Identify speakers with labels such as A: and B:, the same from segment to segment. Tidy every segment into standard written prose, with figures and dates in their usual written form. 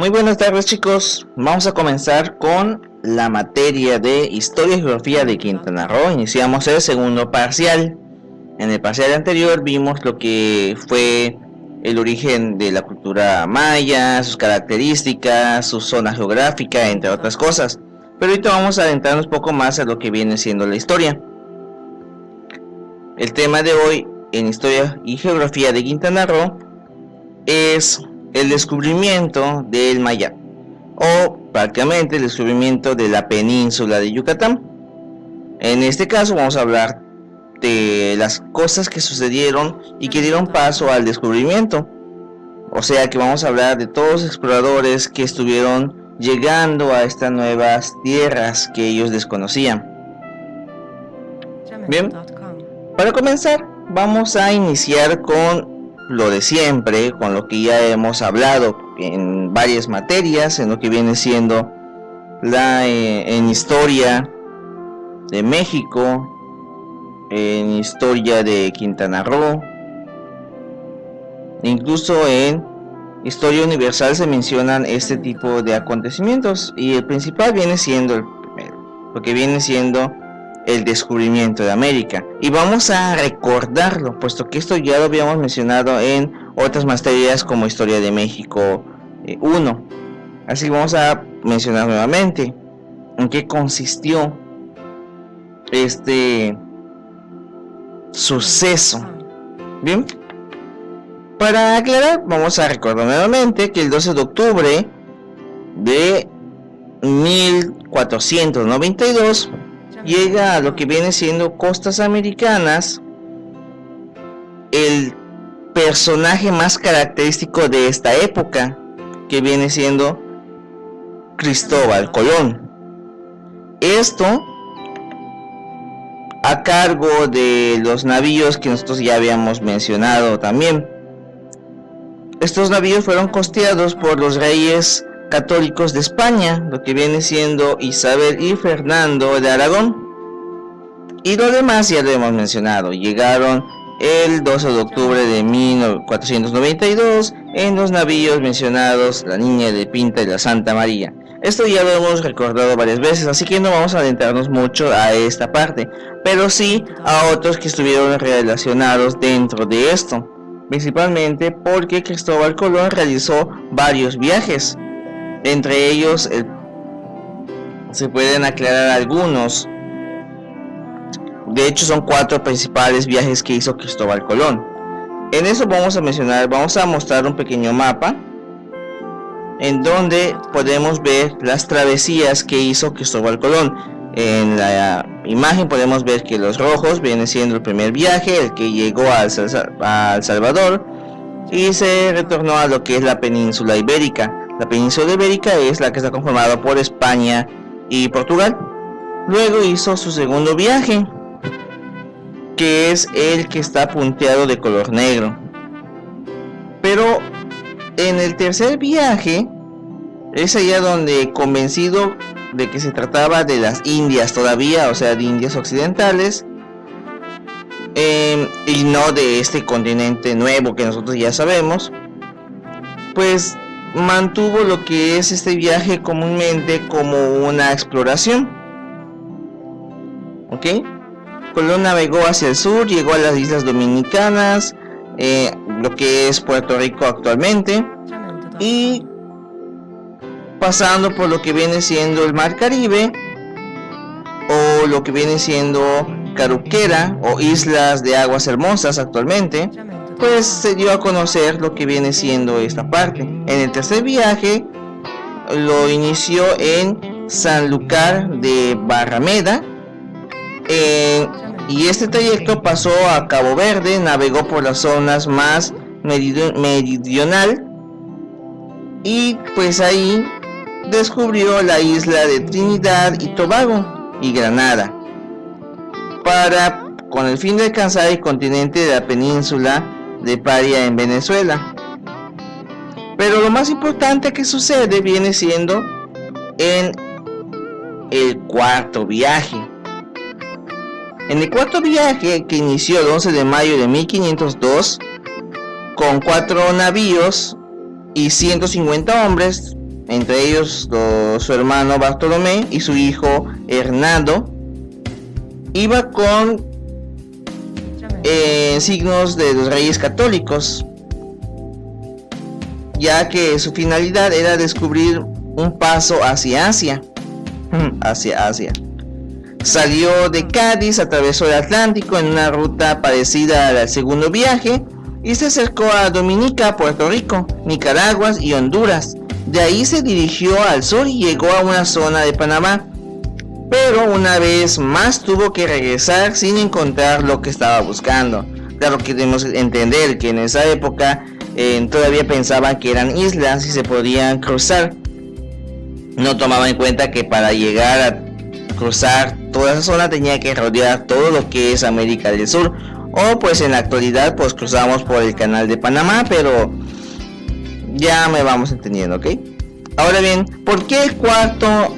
A: Muy buenas tardes, chicos. Vamos a comenzar con la materia de Historia y Geografía de Quintana Roo. Iniciamos el segundo parcial. En el parcial anterior vimos lo que fue el origen de la cultura maya, sus características, su zona geográfica, entre otras cosas. Pero ahorita vamos a adentrarnos un poco más a lo que viene siendo la historia. El tema de hoy en Historia y Geografía de Quintana Roo es el descubrimiento del Mayab, o prácticamente el descubrimiento de la península de Yucatán. En este caso vamos a hablar de las cosas que sucedieron y que dieron paso al descubrimiento. O sea que vamos a hablar de todos los exploradores que estuvieron llegando a estas nuevas tierras que ellos desconocían. Bien, para comenzar vamos a iniciar con lo de siempre, con lo que ya hemos hablado en varias materias, en lo que viene siendo en historia de México, en historia de Quintana Roo, incluso en historia universal se mencionan este tipo de acontecimientos, y el principal viene siendo el primero, lo que viene siendo el descubrimiento de América, y vamos a recordarlo, puesto que esto ya lo habíamos mencionado en otras materias como Historia de México 1. Así que vamos a mencionar nuevamente en qué consistió este suceso. Bien, para aclarar, vamos a recordar nuevamente que el 12 de octubre de 1492 llega a lo que viene siendo costas americanas el personaje más característico de esta época, que viene siendo Cristóbal Colón. Esto a cargo de los navíos que nosotros ya habíamos mencionado también. Estos navíos fueron costeados por los reyes católicos de España, lo que viene siendo Isabel y Fernando de Aragón, y lo demás ya lo hemos mencionado. Llegaron el 12 de octubre de 1492 en los navíos mencionados, la Niña de Pinta y la Santa María. Esto ya lo hemos recordado varias veces, así que no vamos a adentrarnos mucho a esta parte, pero sí a otros que estuvieron relacionados dentro de esto, principalmente porque Cristóbal Colón realizó varios viajes. Entre ellos se pueden aclarar algunos. De hecho son 4 principales viajes que hizo Cristóbal Colón. En eso vamos a mostrar un pequeño mapa en donde podemos ver las travesías que hizo Cristóbal Colón. En la imagen podemos ver que los rojos viene siendo el primer viaje, el que llegó a El Salvador y se retornó a lo que es la península ibérica. La península ibérica es la que está conformada por España y Portugal. Luego hizo su segundo viaje, que es el que está punteado de color negro. Pero en el tercer viaje es allá donde, convencido de que se trataba de las Indias todavía, o sea de Indias occidentales, y no de este continente nuevo que nosotros ya sabemos, pues mantuvo lo que es este viaje comúnmente como una exploración. ¿Ok? Colón navegó hacia el sur, llegó a las Islas Dominicanas, lo que es Puerto Rico actualmente, y pasando por lo que viene siendo el Mar Caribe, o lo que viene siendo Caruquera, o Islas de Aguas Hermosas actualmente, pues se dio a conocer lo que viene siendo esta parte. En el tercer viaje lo inició en Sanlúcar de Barrameda, y este trayecto pasó a Cabo Verde, navegó por las zonas más meridional, y pues ahí descubrió la isla de Trinidad y Tobago y Granada, con el fin de alcanzar el continente de la península de Paria en Venezuela. Pero lo más importante que sucede viene siendo en el cuarto viaje. En el cuarto viaje, que inició el 11 de mayo de 1502 con 4 navíos y 150 hombres, entre ellos su hermano Bartolomé y su hijo Hernando, iba con signos de los reyes católicos, ya que su finalidad era descubrir un paso hacia Asia. Salió de Cádiz, atravesó el Atlántico en una ruta parecida al segundo viaje y se acercó a Dominica, Puerto Rico, Nicaragua y Honduras. De ahí se dirigió al sur y llegó a una zona de Panamá, pero una vez más tuvo que regresar sin encontrar lo que estaba buscando. Claro que debemos entender que en esa época todavía pensaban que eran islas y se podían cruzar. No tomaban en cuenta que para llegar a cruzar toda esa zona tenía que rodear todo lo que es América del Sur, o pues en la actualidad pues cruzamos por el canal de Panamá, pero ya me vamos entendiendo, ¿ok? Ahora bien, ¿por qué el cuarto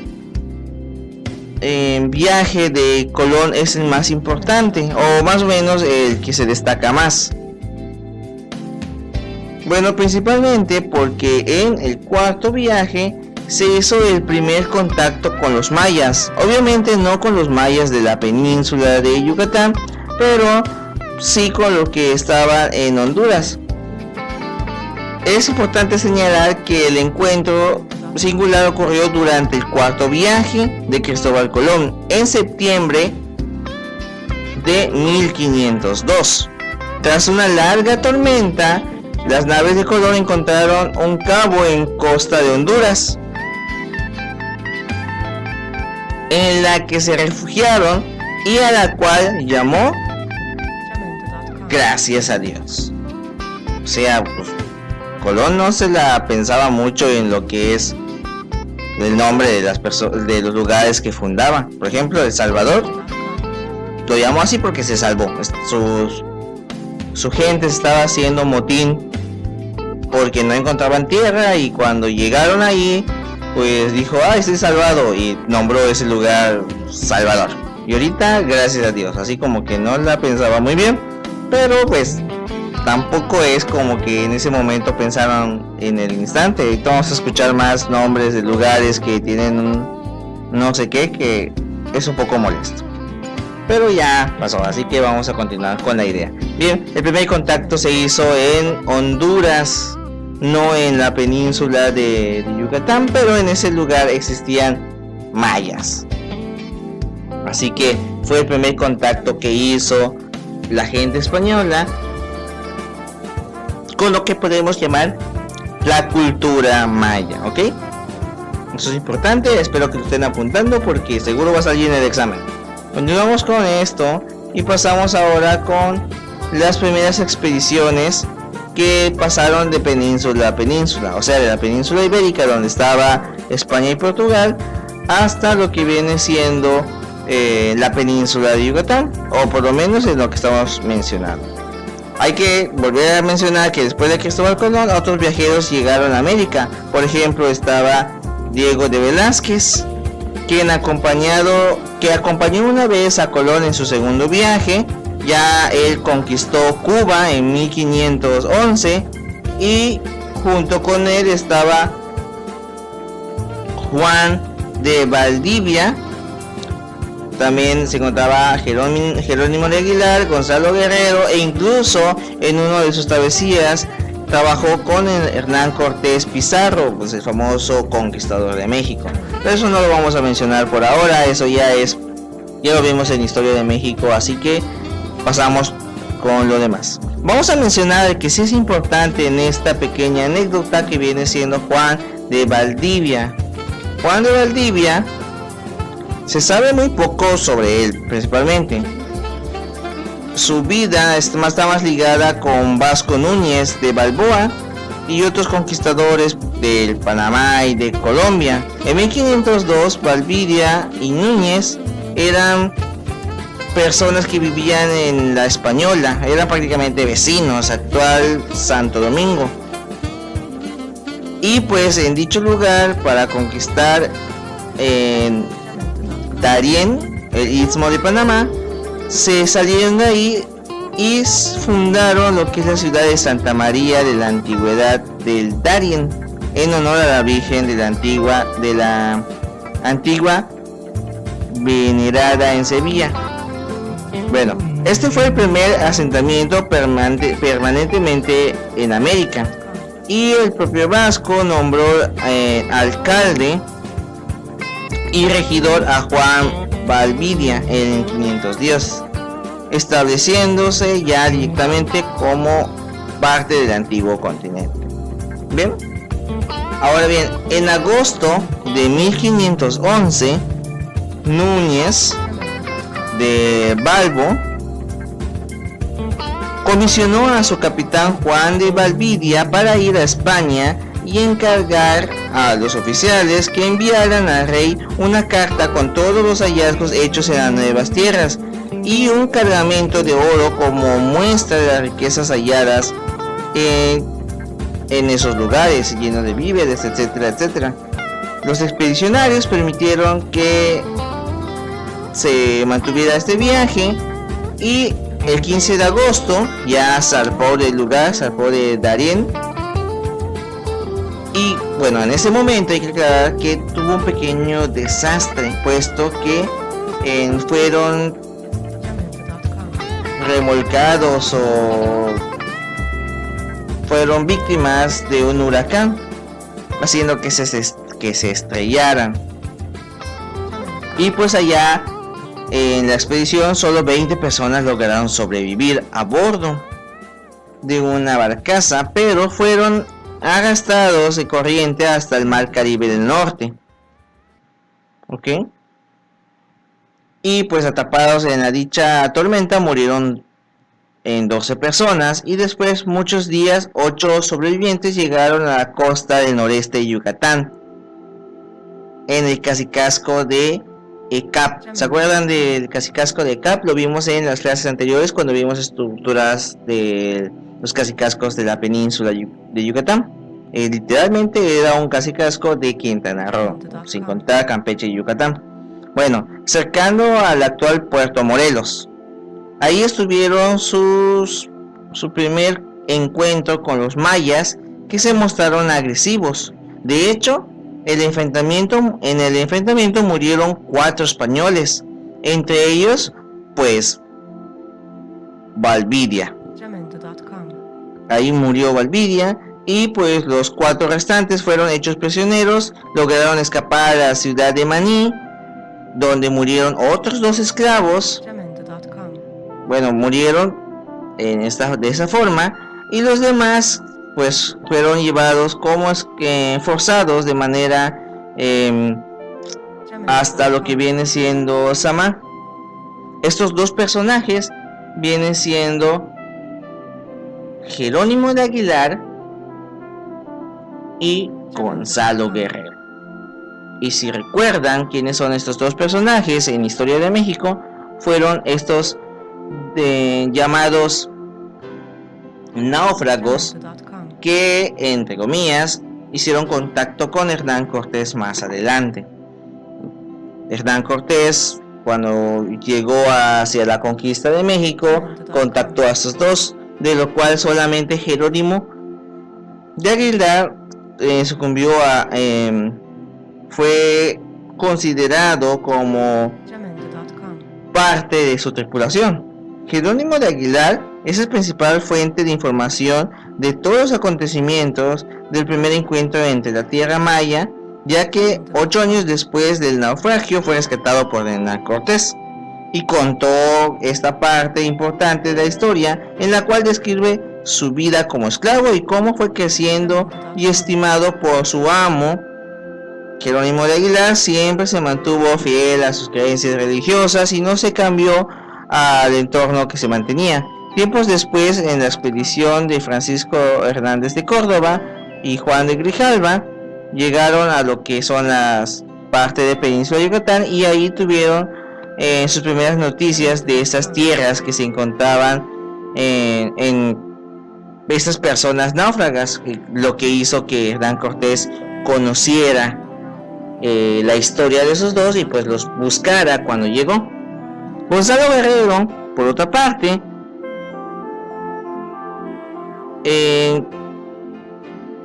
A: viaje de Colón es el más importante, o más o menos el que se destaca más? Bueno, principalmente porque en el cuarto viaje se hizo el primer contacto con los mayas. Obviamente no con los mayas de la península de Yucatán, pero sí con lo que estaba en Honduras. Es importante señalar que el encuentro singular ocurrió durante el cuarto viaje de Cristóbal Colón, en septiembre de 1502. Tras una larga tormenta, las naves de Colón encontraron un cabo en costa de Honduras, en la que se refugiaron y a la cual llamó Gracias a Dios. O sea, pues, Colón no se la pensaba mucho en lo que es el nombre de las de los lugares que fundaba. Por ejemplo, El Salvador lo llamó así porque se salvó. Su gente estaba haciendo motín porque no encontraban tierra, y cuando llegaron ahí pues dijo, estoy salvado, y nombró ese lugar Salvador. Y ahorita, gracias a Dios. Así como que no la pensaba muy bien, pero pues tampoco es como que en ese momento pensaron en el instante. Ahorita vamos a escuchar más nombres de lugares que tienen un no sé qué, que es un poco molesto, pero ya pasó, así que vamos a continuar con la idea. Bien, el primer contacto se hizo en Honduras, no en la península de Yucatán, pero en ese lugar existían mayas. Así que fue el primer contacto que hizo la gente española con lo que podemos llamar la cultura maya, ¿ok? Eso es importante, espero que lo estén apuntando porque seguro va a salir en el examen. Continuamos con esto y pasamos ahora con las primeras expediciones que pasaron de península a península, o sea, de la península ibérica, donde estaba España y Portugal, hasta lo que viene siendo la península de Yucatán, o por lo menos es lo que estamos mencionando. Hay que volver a mencionar que después de Cristóbal Colón, otros viajeros llegaron a América. Por ejemplo, estaba Diego de Velázquez, quien acompañó una vez a Colón en su segundo viaje. Ya él conquistó Cuba en 1511 y junto con él estaba Juan de Valdivia. También se encontraba Jerónimo de Aguilar, Gonzalo Guerrero, e incluso en una de sus travesías trabajó con Hernán Cortés Pizarro, pues el famoso conquistador de México. Pero eso no lo vamos a mencionar por ahora, eso ya lo vimos en Historia de México, así que pasamos con lo demás. Vamos a mencionar el que sí es importante en esta pequeña anécdota, que viene siendo Juan de Valdivia. Juan de Valdivia se sabe muy poco sobre él, principalmente. Su vida está más ligada con Vasco Núñez de Balboa y otros conquistadores del Panamá y de Colombia. En 1502, Valdivia y Núñez eran personas que vivían en la Española, eran prácticamente vecinos, actual Santo Domingo. Y pues en dicho lugar, para conquistar Darién, el Istmo de Panamá, se salieron de ahí y fundaron lo que es la ciudad de Santa María de la Antigüedad del Darién. en honor a la Virgen de la Antigua venerada en Sevilla. Bueno, este fue el primer asentamiento permanentemente en América, y el propio Vasco nombró alcalde y regidor a Juan Valvidia en 510, estableciéndose ya directamente como parte del antiguo continente. Bien, ahora bien, en agosto de 1511, Núñez de Balbo comisionó a su capitán Juan de Valvidia para ir a España y encargar a los oficiales que enviaran al rey una carta con todos los hallazgos hechos en las nuevas tierras y un cargamento de oro como muestra de las riquezas halladas en esos lugares, llenos de víveres, etcétera, etcétera. Los expedicionarios permitieron que se mantuviera este viaje, y el 15 de agosto ya zarpó del lugar, zarpó de Darién. Y bueno, en ese momento hay que aclarar que tuvo un pequeño desastre, puesto que fueron remolcados o fueron víctimas de un huracán, haciendo que se estrellaran. Y pues allá en la expedición solo 20 personas lograron sobrevivir a bordo de una barcaza, pero fueron arrastrados de corriente hasta el mar Caribe del Norte. ¿Ok? Y pues atrapados en la dicha tormenta murieron en 12 personas, y después muchos días 8 sobrevivientes llegaron a la costa del noreste de Yucatán, en el cacicazgo de Cap. ¿Se acuerdan del cacicazgo de Cap? Lo vimos en las clases anteriores cuando vimos estructuras de los cacicazgos de la península de Yucatán. Literalmente era un cacicazgo de Quintana Roo, sin contar Campeche y Yucatán. Bueno, cercano al actual Puerto Morelos. Ahí estuvieron su primer encuentro con los mayas, que se mostraron agresivos. De hecho, en el enfrentamiento murieron 4 españoles, entre ellos, pues, Valvidia. Ahí murió Valvidia, y pues los 4 restantes fueron hechos prisioneros, lograron escapar a la ciudad de Maní, donde murieron otros 2 esclavos. Bueno, murieron de esa forma, y los demás pues fueron llevados como forzados de manera hasta lo que viene siendo Samar. Estos 2 personajes vienen siendo Jerónimo de Aguilar y Gonzalo Guerrero. Y si recuerdan quiénes son estos 2 personajes en Historia de México, fueron estos llamados náufragos que, entre comillas, hicieron contacto con Hernán Cortés más adelante. Hernán Cortés, cuando llegó hacia la conquista de México, contactó a estos 2, de lo cual solamente Jerónimo de Aguilar sucumbió fue considerado como parte de su tripulación. Jerónimo de Aguilar es la principal fuente de información de todos los acontecimientos del primer encuentro entre la tierra maya, ya que 8 años después del naufragio fue rescatado por Hernán Cortés, y contó esta parte importante de la historia, en la cual describe su vida como esclavo y cómo fue creciendo y estimado por su amo. Jerónimo de Aguilar siempre se mantuvo fiel a sus creencias religiosas y no se cambió al entorno que se mantenía. Tiempos después, en la expedición de Francisco Hernández de Córdoba y Juan de Grijalva, llegaron a lo que son las partes de Península de Yucatán, y ahí tuvieron sus primeras noticias de estas tierras que se encontraban en estas personas náufragas, lo que hizo que Hernán Cortés conociera la historia de esos 2 y pues los buscara cuando llegó. Gonzalo Guerrero, por otra parte,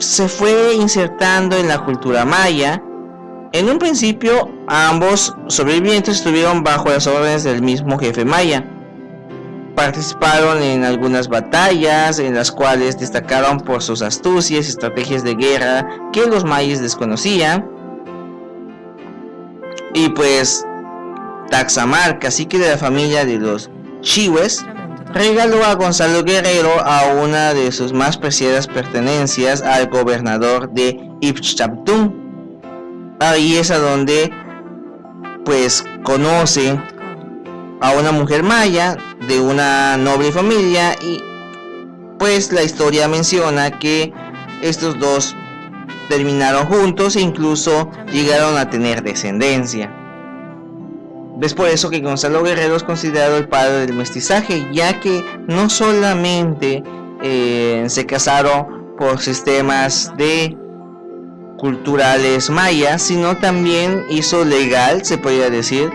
A: se fue insertando en la cultura maya. En un principio, ambos sobrevivientes estuvieron bajo las órdenes del mismo jefe maya. Participaron en algunas batallas en las cuales destacaron por sus astucias y estrategias de guerra que los mayas desconocían. Y pues Taxamar, cacique de la familia de los Chihues, regaló a Gonzalo Guerrero a una de sus más preciadas pertenencias al gobernador de Ixtaptún. Ahí es a donde pues conoce a una mujer maya de una noble familia, y pues la historia menciona que estos dos terminaron juntos e incluso llegaron a tener descendencia. Es por eso que Gonzalo Guerrero es considerado el padre del mestizaje, ya que no solamente se casaron por sistemas de culturales mayas, sino también hizo legal, se podría decir,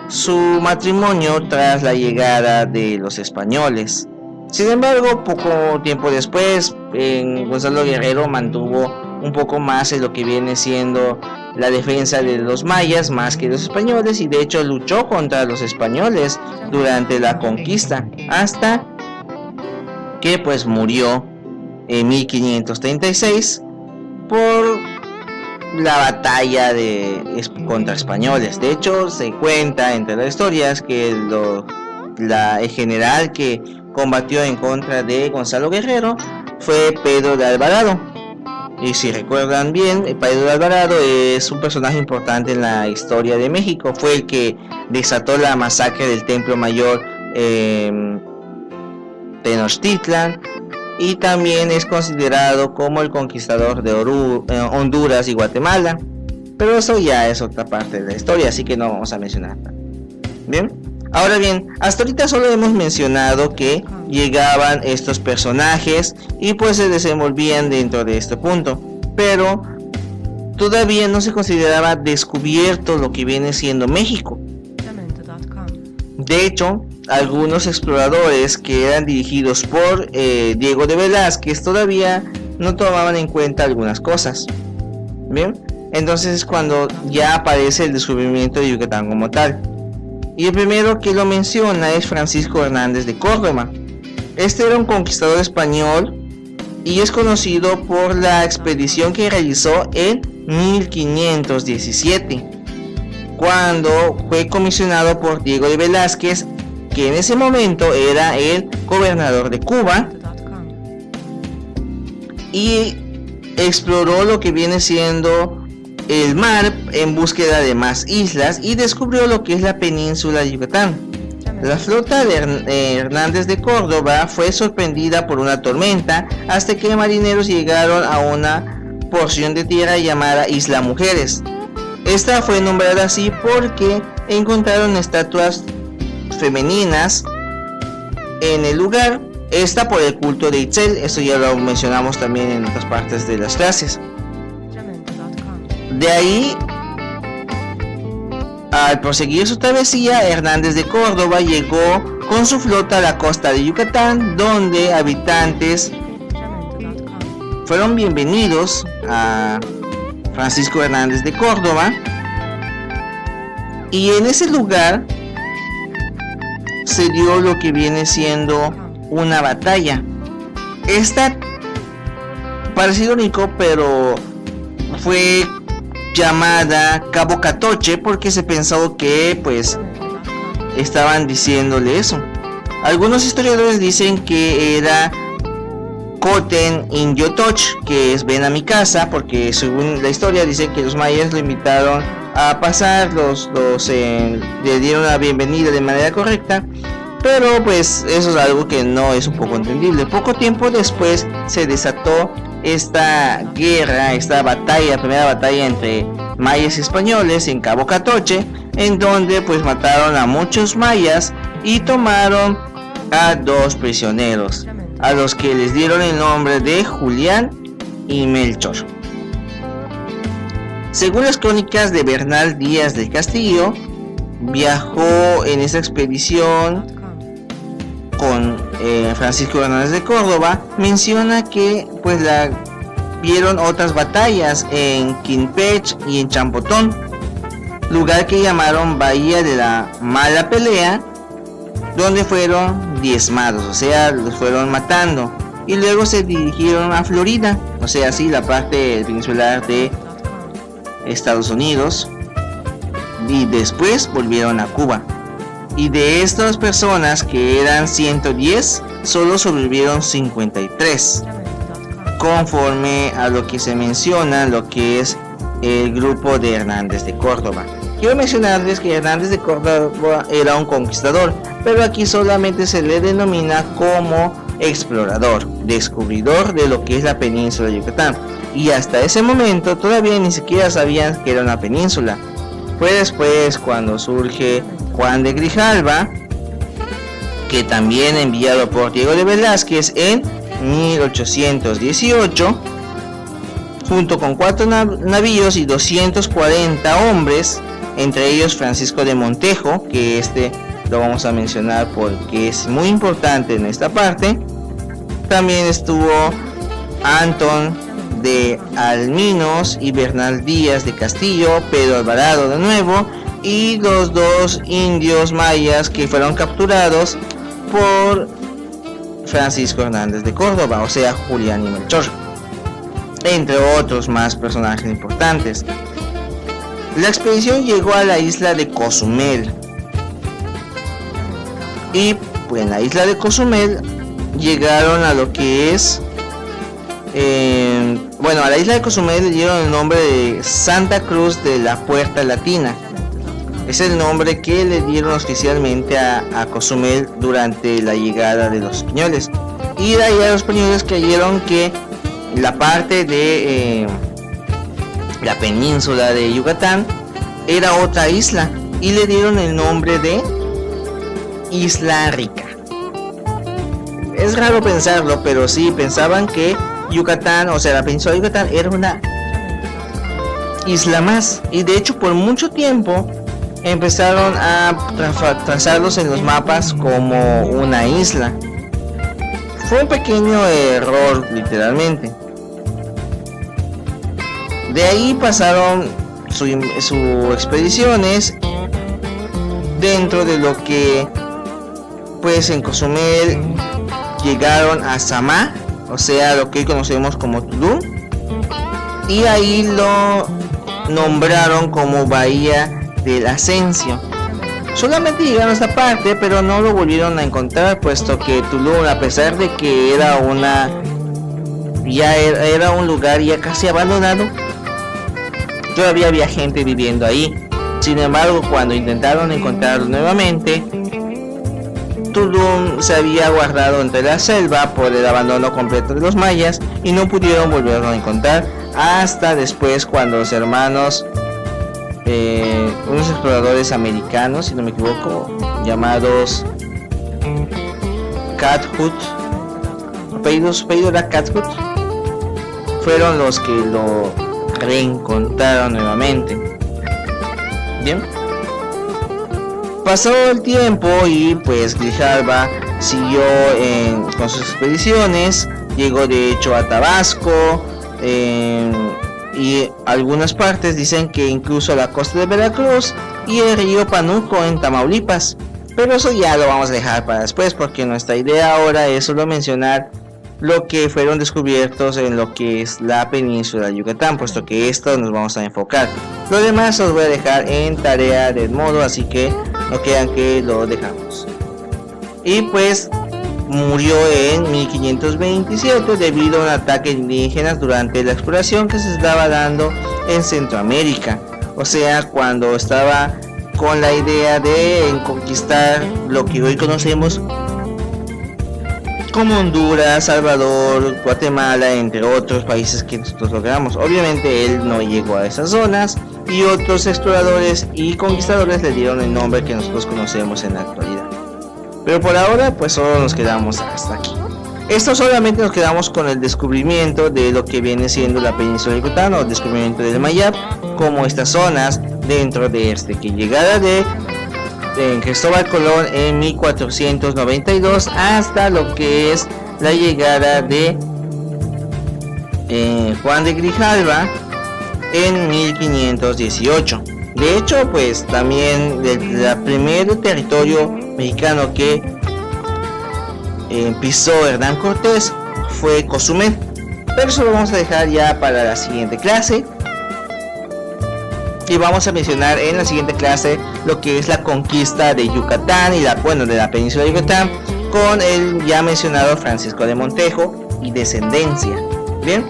A: su matrimonio tras la llegada de los españoles. Sin embargo, poco tiempo después, Gonzalo Guerrero mantuvo un poco más en lo que viene siendo la defensa de los mayas más que los españoles, y de hecho luchó contra los españoles durante la conquista, hasta que pues murió en 1536 por la batalla contra españoles. De hecho, se cuenta entre las historias que el general que combatió en contra de Gonzalo Guerrero fue Pedro de Alvarado. Y si recuerdan bien, Pedro de Alvarado es un personaje importante en la historia de México. Fue el que desató la masacre del Templo Mayor Tenochtitlan, y también es considerado como el conquistador de Honduras y Guatemala. Pero eso ya es otra parte de la historia, así que no vamos a mencionar. Bien, ahora bien, hasta ahorita solo hemos mencionado que llegaban estos personajes y pues se desenvolvían dentro de este punto, pero todavía no se consideraba descubierto lo que viene siendo México. De hecho, algunos exploradores que eran dirigidos por Diego de Velázquez todavía no tomaban en cuenta algunas cosas. Bien, entonces es cuando ya aparece el descubrimiento de Yucatán como tal. Y el primero que lo menciona es Francisco Hernández de Córdoba. Este era un conquistador español y es conocido por la expedición que realizó en 1517, cuando fue comisionado por Diego de Velázquez, que en ese momento era el gobernador de Cuba, y exploró lo que viene siendo el mar en búsqueda de más islas y descubrió lo que es la península de Yucatán. La flota de Hernández de Córdoba fue sorprendida por una tormenta hasta que marineros llegaron a una porción de tierra llamada Isla Mujeres. Esta fue nombrada así porque encontraron estatuas femeninas en el lugar, esta por el culto de Itzel. Esto ya lo mencionamos también en otras partes de las clases. De ahí, al proseguir su travesía, Hernández de Córdoba llegó con su flota a la costa de Yucatán, donde habitantes fueron bienvenidos a Francisco Hernández de Córdoba, y en ese lugar se dio lo que viene siendo una batalla. Esta parece irónico, pero fue llamada Cabo Catoche porque se pensó que pues estaban diciéndole eso. Algunos historiadores dicen que era Coten Inyotoch, que es ven a mi casa, porque según la historia dice que los mayas lo invitaron a pasar, le dieron la bienvenida de manera correcta, pero pues eso es algo que no es un poco entendible. Poco tiempo después se desató esta guerra, esta batalla, primera batalla entre mayas y españoles en Cabo Catoche, en donde pues mataron a muchos mayas y tomaron a 2 prisioneros, a los que les dieron el nombre de Julián y Melchor. Según las crónicas de Bernal Díaz del Castillo, viajó en esta expedición con Francisco Hernández de Córdoba. Menciona que pues la vieron otras batallas en Quinpech y en Champotón, lugar que llamaron Bahía de la Mala Pelea, donde fueron diezmados, o sea, los fueron matando, y luego se dirigieron a Florida, o sea, sí, la parte peninsular de Estados Unidos, y después volvieron a Cuba. Y de estas personas, que eran 110, solo sobrevivieron 53, conforme a lo que se menciona, lo que es el grupo de Hernández de Córdoba. Quiero mencionarles que Hernández de Córdoba era un conquistador, pero aquí solamente se le denomina como explorador, descubridor de lo que es la península de Yucatán, y hasta ese momento todavía ni siquiera sabían que era una península. Fue después cuando surge Juan de Grijalva, que también enviado por Diego de Velázquez en 1818, junto con 4 navíos y 240 hombres, entre ellos Francisco de Montejo, que lo vamos a mencionar porque es muy importante en esta parte. También estuvo Antón de Alminos y Bernal Díaz de Castillo, Pedro Alvarado de nuevo, y los 2 indios mayas que fueron capturados por Francisco Hernández de Córdoba, o sea, Julián y Melchor, entre otros más personajes importantes. La expedición llegó a la isla de Cozumel, y pues en la isla de Cozumel llegaron a lo que es a la isla de Cozumel le dieron el nombre de Santa Cruz de la Puerta Latina. Es el nombre que le dieron oficialmente a Cozumel durante la llegada de los españoles. Y de ahí a los españoles creyeron que la parte de la península de Yucatán era otra isla, y le dieron el nombre de Isla Rica. Es raro pensarlo, pero sí, pensaban que Yucatán, o sea, la península de Yucatán era una isla más, y de hecho por mucho tiempo empezaron a trazarlos en los mapas como una isla. Fue un pequeño error, literalmente. De ahí pasaron sus expediciones dentro de lo que, pues en Cozumel llegaron a Samá, o sea, lo que hoy conocemos como Tulum, y ahí lo nombraron como Bahía del Ascencio. Solamente llegaron a esta parte, pero no lo volvieron a encontrar, puesto que Tulum, a pesar de que era un lugar ya casi abandonado, todavía había gente viviendo ahí. Sin embargo, cuando intentaron encontrarlo nuevamente, Tulum se había guardado entre la selva por el abandono completo de los mayas, y no pudieron volverlo a encontrar hasta después, cuando los hermanos, unos exploradores americanos, si no me equivoco, llamados Cathut, apellido era Cathut, fueron los que lo reencontraron nuevamente. Bien, pasó el tiempo y pues Grijalva siguió con sus expediciones. Llegó de hecho a Tabasco, y algunas partes dicen que incluso a la costa de Veracruz y el río Panuco en Tamaulipas, pero eso ya lo vamos a dejar para después, porque nuestra idea ahora es solo mencionar lo que fueron descubiertos en lo que es la península de Yucatán, puesto que esto nos vamos a enfocar. Lo demás os voy a dejar en tarea de modo, así que no quedan que lo dejamos. Y pues murió en 1527 debido a un ataque de indígenas durante la exploración que se estaba dando en Centroamérica, o sea, cuando estaba con la idea de conquistar lo que hoy conocemos como Honduras, Salvador, Guatemala, entre otros países que nosotros logramos. Obviamente él no llegó a esas zonas, y otros exploradores y conquistadores le dieron el nombre que nosotros conocemos en la actualidad. Pero por ahora pues solo nos quedamos hasta aquí. Esto solamente nos quedamos con el descubrimiento de lo que viene siendo la península de Yucatán, o el descubrimiento del Mayab, como estas zonas dentro de que llegada de Cristóbal Colón en 1492 hasta lo que es la llegada de Juan de Grijalva en 1518. De hecho, pues también el primer territorio mexicano que pisó Hernán Cortés fue Cozumel, pero eso lo vamos a dejar ya para la siguiente clase. Y vamos a mencionar en la siguiente clase lo que es la conquista de Yucatán y de la península de Yucatán con el ya mencionado Francisco de Montejo y descendencia. Bien,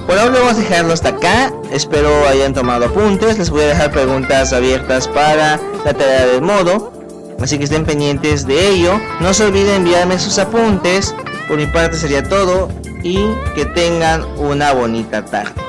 A: por ahora vamos a dejarlo hasta acá. Espero hayan tomado apuntes. Les voy a dejar preguntas abiertas para la tarea del modo, así que estén pendientes de ello. No se olviden enviarme sus apuntes. Por mi parte sería todo y que tengan una bonita tarde.